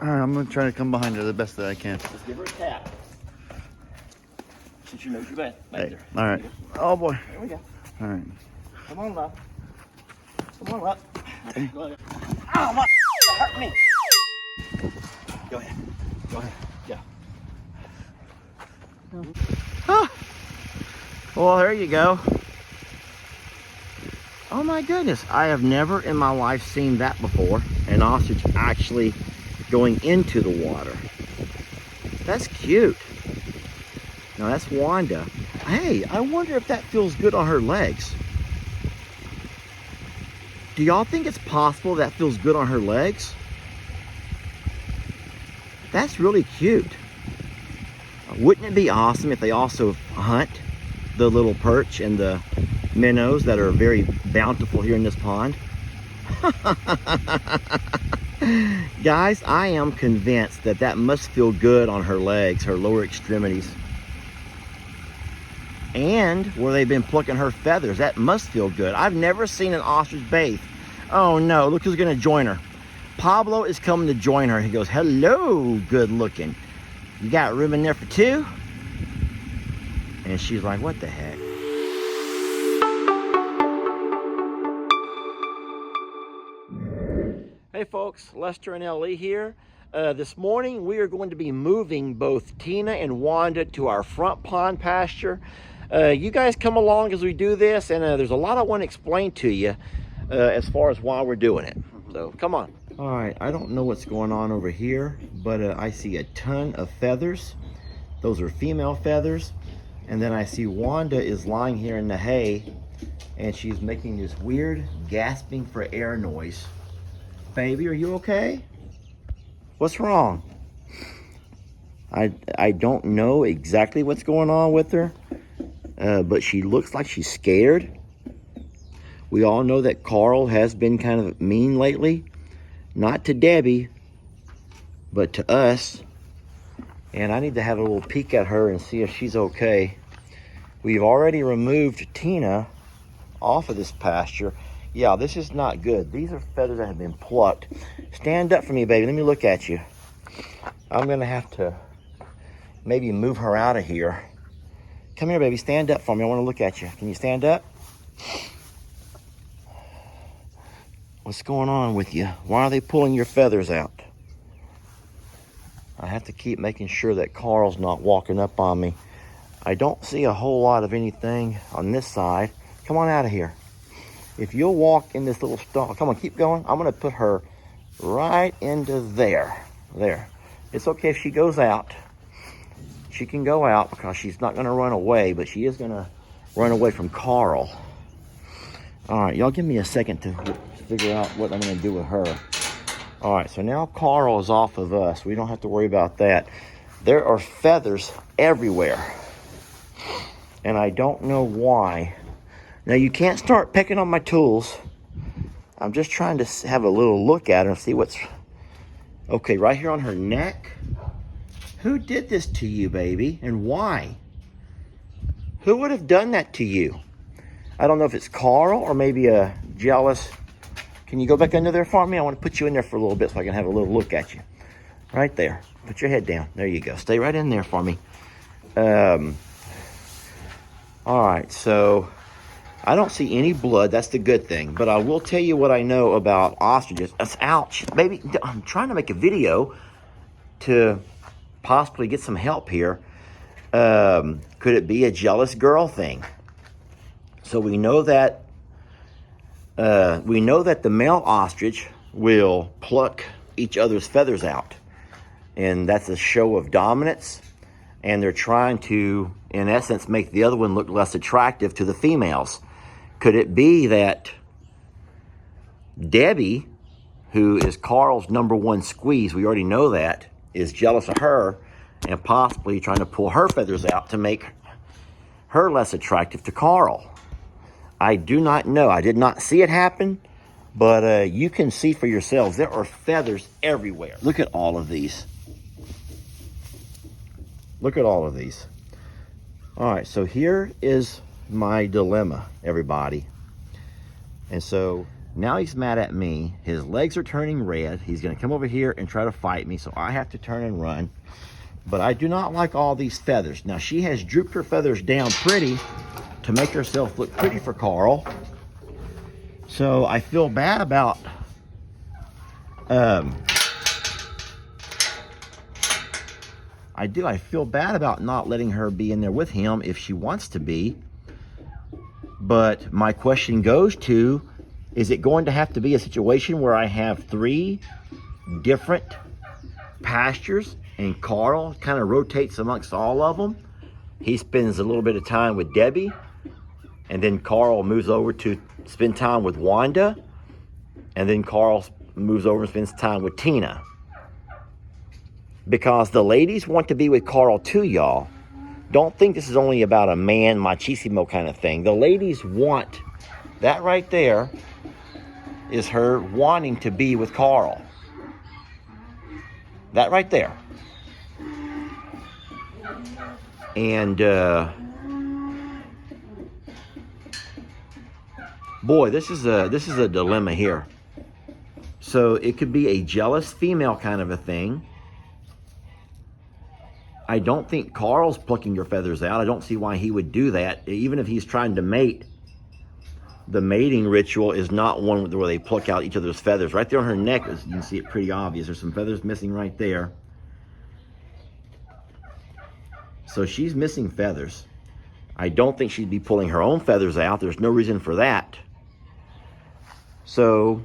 All right, I'm gonna try to come behind her the best that I can. Just give her a tap. Since you know you're back Hey, there. all right. Oh boy. There we go. All right. Come on, love. Come on, love. Okay, go ahead. Ow, my that hurt me. Go ahead. Go ahead. Yeah. Ah. Well, there you go. Oh my goodness, I have never in my life seen that before. An ostrich actually going into the water. That's cute. Now that's Wanda. Hey, I wonder if that feels good on her legs. Do y'all think it's possible that feels good on her legs? That's really cute. Wouldn't it be awesome if they also hunt the little perch and the minnows that are very bountiful here in this pond? Guys, I am convinced that that must feel good on her legs, her lower extremities. And where they've been plucking her feathers, that must feel good. I've never seen an ostrich bathe. Oh no, look who's gonna join her. Pablo is coming to join her. He goes, hello, good looking. You got room in there for two? And she's like, what the heck? Hey folks, Lester and Ellie here. This morning we are going to be moving both Tina and Wanda to our front pond pasture. You guys come along as we do this, and there's a lot I want to explain to you as far as why we're doing it. So come on. All right, I don't know what's going on over here, but I see a ton of feathers. Those are female feathers. And then I see Wanda is lying here in the hay, and she's making this weird gasping for air noise. Baby, are you okay? What's wrong? I don't know exactly what's going on with her, but she looks like she's scared. We all know that Carl has been kind of mean lately. Not to Debbie, but to us. And I need to have a little peek at her and see if she's okay. We've already removed Tina off of this pasture. Yeah, this is not good. These are feathers that have been plucked. Stand up for me, baby. Let me look at you. I'm going to have to maybe move her out of here. Come here, baby. Stand up for me. I want to look at you. Can you stand up? What's going on with you? Why are they pulling your feathers out? I have to keep making sure that Carl's not walking up on me. I don't see a whole lot of anything on this side. Come on out of here. If you'll walk in this little stall, come on, keep going. I'm going to put her right into there. There. It's okay if she goes out. She can go out because she's not going to run away, but she is going to run away from Carl. All right, y'all give me a second to figure out what I'm going to do with her. All right, so now Carl is off of us. We don't have to worry about that. There are feathers everywhere, and I don't know why. Now, you can't start pecking on my tools. I'm just trying to have a little look at her and see what's... Okay, right here on her neck. Who did this to you, baby, and why? Who would have done that to you? I don't know if it's Carl or maybe a jealous... Can you go back under there for me? I want to put you in there for a little bit so I can have a little look at you. Right there. Put your head down. There you go. Stay right in there for me. All right, so I don't see any blood. That's the good thing. But I will tell you what I know about ostriches. Ouch. Baby, I'm trying to make a video to possibly get some help here. Could it be a jealous girl thing? So we know that the male ostrich will pluck each other's feathers out. And that's a show of dominance. And they're trying to, in essence, make the other one look less attractive to the females. Could it be that Debbie, who is Carl's #1 squeeze, we already know that, is jealous of her and possibly trying to pull her feathers out to make her less attractive to Carl? I do not know. I did not see it happen, but you can see for yourselves. There are feathers everywhere. Look at all of these. Look at all of these. All right, so here is my dilemma, everybody. And so Now he's mad at me. His legs are turning red. He's going to come over here and try to fight me, so I have to turn and run. But I do not like all these feathers. Now, she has drooped her feathers down pretty to make herself look pretty for Carl. So I feel bad about I feel bad about not letting her be in there with him if she wants to be. But my question goes to, is it going to have to be a situation where I have 3 different pastures and Carl kind of rotates amongst all of them? He spends a little bit of time with Debbie, and then Carl moves over to spend time with Wanda, and then Carl moves over and spends time with Tina. Because the ladies want to be with Carl too, y'all. Don't think this is only about a man machismo kind of thing. The ladies want, that right there is her wanting to be with Carl. That right there. And boy, this is a dilemma here. So it could be a jealous female kind of a thing. I don't think Carl's plucking your feathers out. I don't see why he would do that. Even if he's trying to mate, the mating ritual is not one where they pluck out each other's feathers. Right there on her neck, you can see it pretty obvious. There's some feathers missing right there. So she's missing feathers. I don't think she'd be pulling her own feathers out. There's no reason for that. So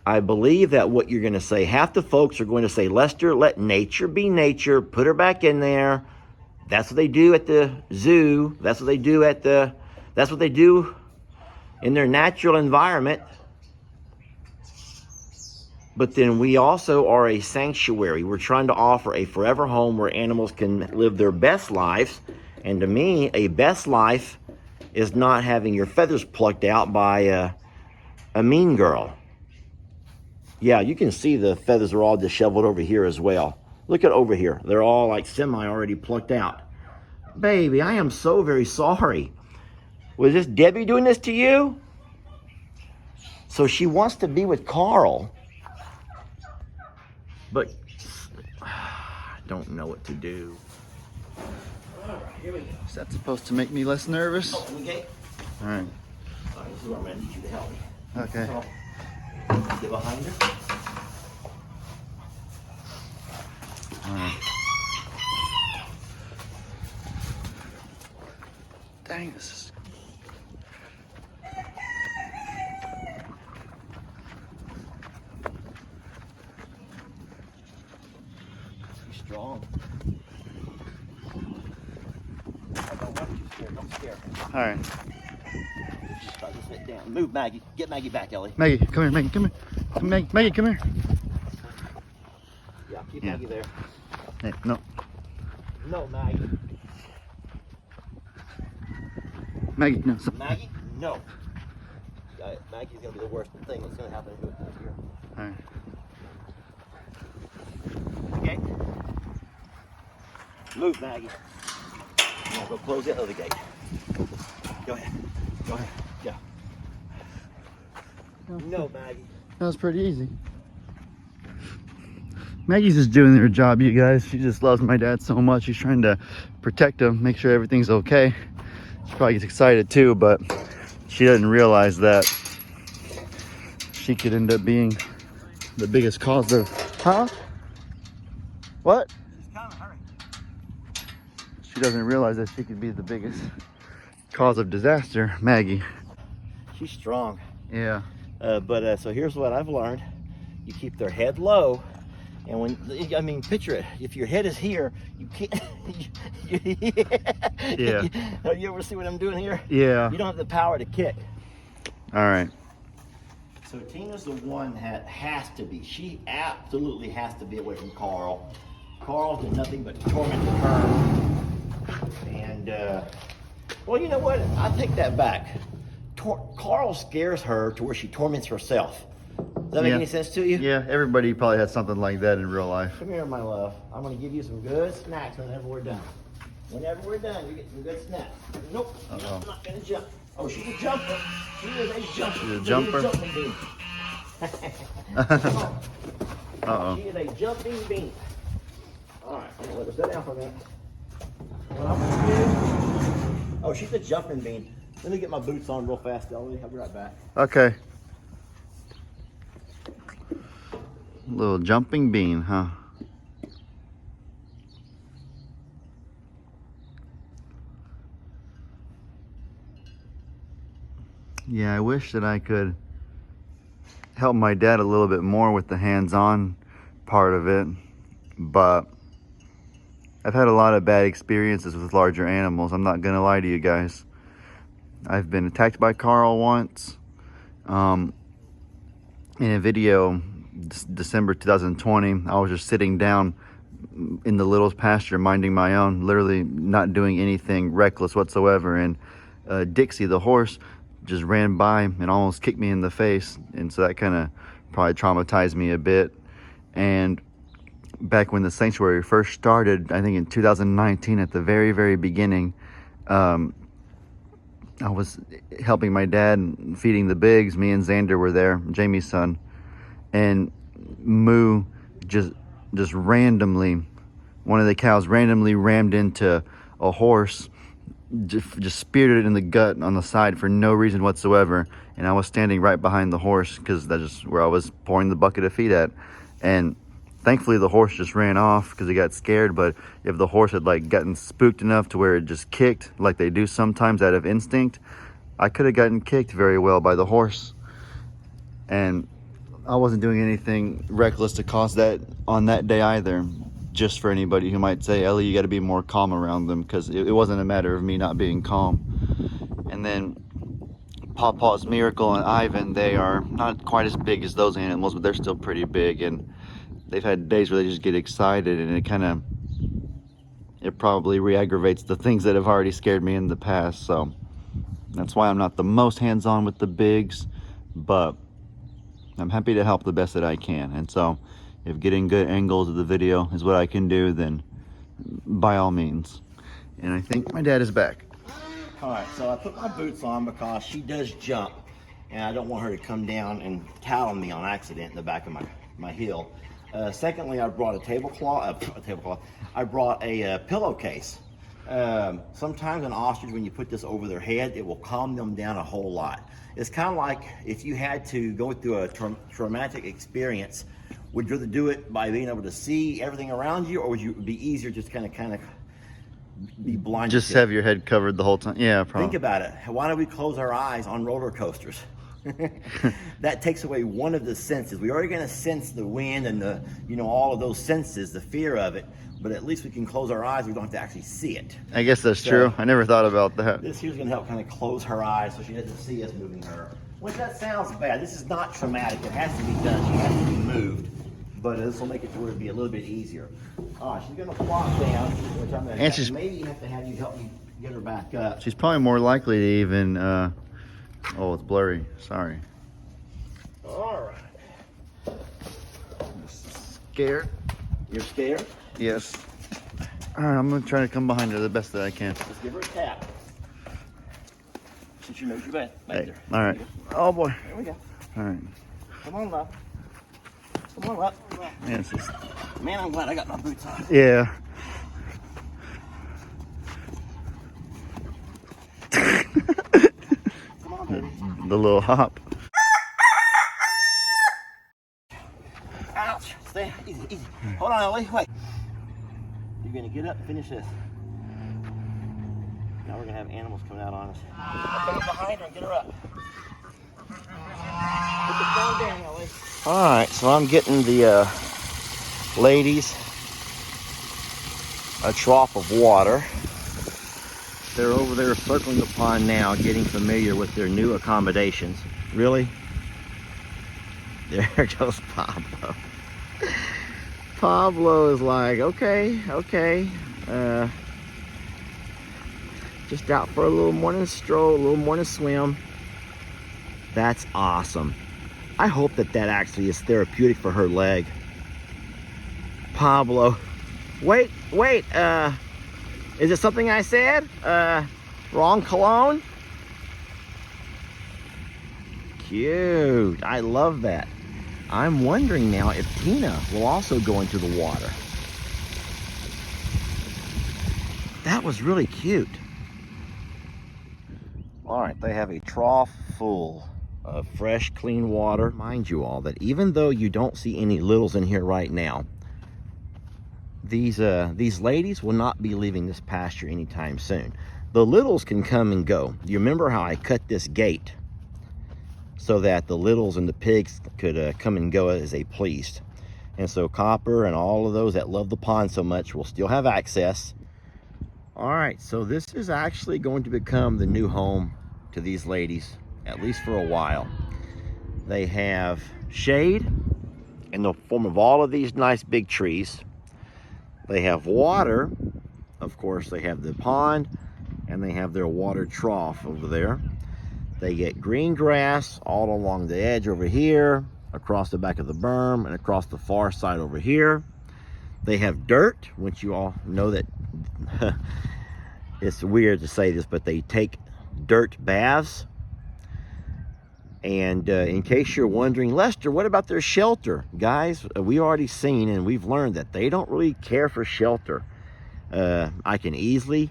I believe that what you're going to say, half the folks are going to say, Lester, let nature be nature. Put her back in there. That's what they do at the zoo. That's what they do that's what they do in their natural environment. But then we also are a sanctuary. We're trying to offer a forever home where animals can live their best lives. And to me, a best life is not having your feathers plucked out by a mean girl. Yeah, you can see the feathers are all disheveled over here as well. Look at over here. They're all like semi already plucked out. Baby, I am so very sorry. Was this Debbie doing this to you? So she wants to be with Carl. But I don't know what to do. All right, here we go. Is that supposed to make me less nervous? Open the gate. All right. All right, this is where I'm going to need you to help me. Okay. So, get behind her. All right. Dang, this is... Be strong. I don't want you scared. Don't scare her. All right. Just try to sit down. Move, Maggie. Get Maggie back, Ellie. Maggie, come here. Maggie, come here. Maggie, come here. Yeah, keep Yeah. Maggie there. Hey, no. No, Maggie. Maggie, no. Stop. Maggie, no. Maggie's going to be the worst thing that's going to happen to us this year. All right. Okay? Move, Maggie. Now go close the other gate. Go ahead. Go ahead. Yeah. No, Maggie. That was pretty easy. Maggie's just doing her job, you guys. She just loves my dad so much. She's trying to protect him, make sure everything's okay. She probably gets excited too, but she doesn't realize that she could end up being the biggest cause of... Huh? What? She's kind of hurry. She doesn't realize that she could be the biggest cause of disaster. Maggie. She's strong. Yeah. But so here's what I've learned. You keep their head low. And when, I mean, picture it. If your head is here, you can't. Yeah. You ever see what I'm doing here? Yeah. You don't have the power to kick. All right. So Tina's the one that has to be. She absolutely has to be away from Carl. Carl's done nothing but torment her. And, well, you know what? I take that back. Carl scares her to where she torments herself. Does that make any sense to you? Yeah, everybody probably had something like that in real life. Come here, my love. I'm going to give you some good snacks whenever we're done. Whenever we're done, you get some good snacks. Nope, Uh-oh. I'm not going to jump. Oh, she's a jumper. She is a jumper. She's a jumper. Jumping bean. Uh-oh. She is a jumping bean. All right, I'm gonna let her sit down for a minute. What I'm gonna do? Oh, she's a jumping bean. Let me get my boots on real fast, Ellie. I'll be right back. Okay. Little jumping bean, huh? Yeah, I wish that I could help my dad a little bit more with the hands-on part of it, but I've had a lot of bad experiences with larger animals. I'm not gonna lie to you guys. I've been attacked by Carl once. In a video, December 2020, I was just sitting down in the little pasture minding my own, literally not doing anything reckless whatsoever, and Dixie, the horse, just ran by and almost kicked me in the face, and so that kind of probably traumatized me a bit. And back when the sanctuary first started, I think in 2019, at the very, very beginning, I was helping my dad feeding the bigs. Me and Xander were there, Jamie's son, and Moo just randomly, one of the cows randomly rammed into a horse, just speared it in the gut on the side for no reason whatsoever. And I was standing right behind the horse because that's just where I was pouring the bucket of feed at. And thankfully the horse just ran off because he got scared. But if the horse had like gotten spooked enough to where it just kicked like they do sometimes out of instinct, I could have gotten kicked very well by the horse. And I wasn't doing anything reckless to cause that on that day either. Just for anybody who might say, Ellie, you got to be more calm around them, because it wasn't a matter of me not being calm. And then Pawpaw's Miracle and Ivan, they are not quite as big as those animals, but they're still pretty big, and they've had days where they just get excited, and it probably re-aggravates the things that have already scared me in the past. So that's why I'm not the most hands-on with the bigs, but I'm happy to help the best that I can. And so if getting good angles of the video is what I can do, then by all means. And I think my dad is back. All right, so I put my boots on because she does jump, and I don't want her to come down and talon me on accident in the back of my heel. Secondly, I brought a tablecloth. I brought a pillowcase. Sometimes an ostrich, when you put this over their head, it will calm them down a whole lot. It's kind of like if you had to go through a traumatic experience. Would you rather do it by being able to see everything around you, or would it be easier just kind of be blind? Just have your head covered the whole time? Yeah, probably. Think about it. Why don't we close our eyes on roller coasters? That takes away one of the senses. We're already going to sense the wind and all of those senses, the fear of it, but at least we can close our eyes. We don't have to actually see it. I guess that's true. I never thought about that. This here's going to help kind of close her eyes so she doesn't see us moving her. Which, that sounds bad. This is not traumatic. It has to be done. She has to be moved. But this will make it to where it'll be a little bit easier. She's going to flop down, which I'm going to maybe have you help me get her back up. She's probably more likely to even, oh, it's blurry. Sorry. All right. Scared? You're scared? Yes. All right, I'm going to try to come behind her the best that I can. Just give her a tap. Since you know your back there. All right. Oh, boy. There we go. All right. Come on, love. Come on, love. Yeah, Man, I'm glad I got my boots on. Yeah. Come on, baby. The little hop. Ouch. Stay easy, easy. Hold on, Ellie. Wait. You're going to get up and finish this. Now we're going to have animals coming out on us. Come behind her and get her up. Put the phone down, Ellie. All right, so I'm getting the ladies a trough of water. They're over there circling the pond now, getting familiar with their new accommodations. Really? There goes Pablo. Pablo is like, okay. Just out for a little morning stroll, a little morning swim. That's awesome. I hope that actually is therapeutic for her leg. Pablo. Wait. Is it something I said? Wrong cologne? cute. I love that. I'm wondering now if Tina will also go into the water. That was really cute. All right, they have a trough full of fresh, clean water. Mind you all that even though you don't see any littles in here right now, these ladies will not be leaving this pasture anytime soon. The littles can come and go. You remember how I cut this gate so that the littles and the pigs could come and go as they pleased. And so Copper and all of those that love the pond so much will still have access. All right, so this is actually going to become the new home to these ladies, at least for a while. They have shade in the form of all of these nice big trees. They have water. Of course, they have the pond, and they have their water trough over there. They get green grass all along the edge over here, across the back of the berm, and across the far side over here. They have dirt, which you all know that it's weird to say this, but they take dirt baths. And in case you're wondering, Lester, what about their shelter? Guys, we already seen and we've learned that they don't really care for shelter. I can easily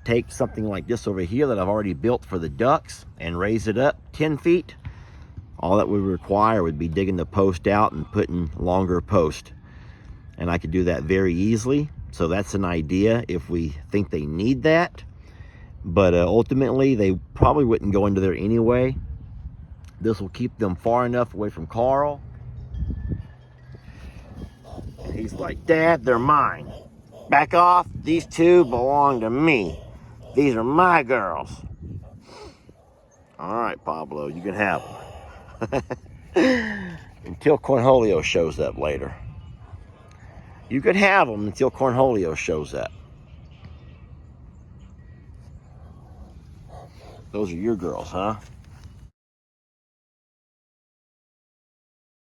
take something like this over here that I've already built for the ducks and raise it up 10 feet. All that would require would be digging the post out and putting longer post. And I could do that very easily. So that's an idea if we think they need that. But ultimately, they probably wouldn't go into there anyway. This will keep them far enough away from Carl. And he's like, Dad, they're mine. Back off. These two belong to me. These are my girls. All right, Pablo, you can have them. Until Cornholio shows up later. You could have them until Cornholio shows up. Those are your girls, huh?